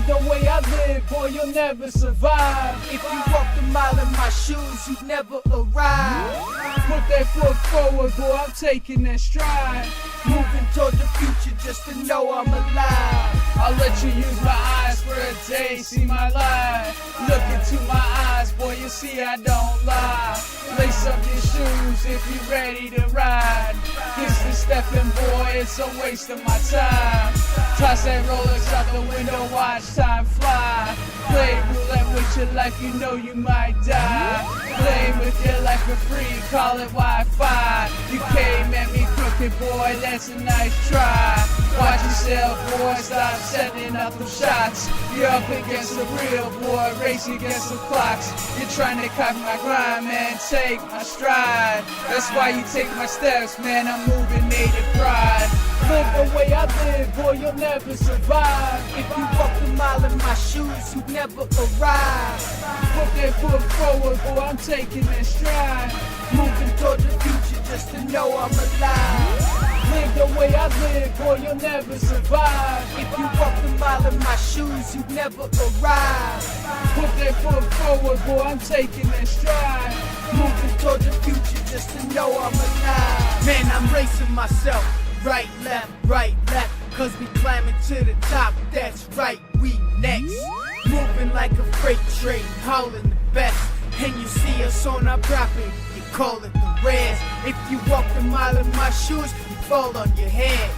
Live the way I live, boy, you'll never survive. If you walked a mile in my shoes, you'd never arrive. Put that foot forward, boy, I'm taking that stride. Moving toward the future just to know I'm alive. I'll let you use my eyes for a day, see my life. Look into my eyes, boy, you see I don't lie. Lace up your shoes if you ready to ride. Kiss the stepping, boy, it's a waste of my time. Toss that Rolex out the window, watch time fly. Play roulette with your life, you know you might die. Play with your life for free, call it Wi-Fi. You came at me crooked, boy, that's a nice try. Watch yourself, boy, stop setting up them shots. You're up against the real, boy, racing against the clocks. You're trying to copy my grind, man, take my stride. That's why you take my steps, man, I'm moving native pride. Live the way I live, boy, you'll never survive. If you walked a mile in my shoes, you'd never arrive. Put that foot forward, boy, I'm taking that stride. Moving toward the future just to know I'm alive. Live the way I live, boy, you'll never survive. If you walked a mile in my shoes, you'd never arrive. Put that foot forward, boy, I'm taking that stride. Moving toward the future just to know I'm alive. Man, I'm racing myself. Right, left, cause we climbing to the top, that's right, we next. Moving like a freight train, hauling the best. And you see us on our property, you call it the res. If you walk a mile in my shoes, you fall on your head.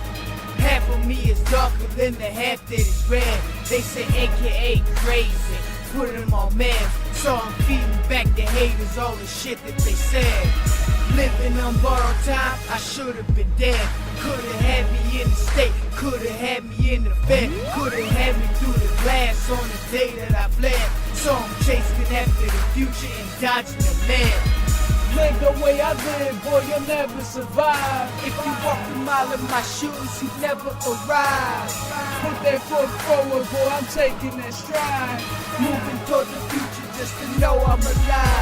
Half of me is darker than the half that is red. They say AKA crazy, put them on meds. So I'm feeding back the haters all the shit that they said. Living on borrowed time, I should've been dead. Could've had me in the state, could've had me in the Fed, could've had me through the glass on the day that I fled. So I'm chasing after the future and dodging the man. Live the way I live, boy, you'll never survive. If you walked a mile in my shoes, you'd never arrive. Put that foot forward, boy, I'm taking that stride. Moving toward the future just to know I'm alive.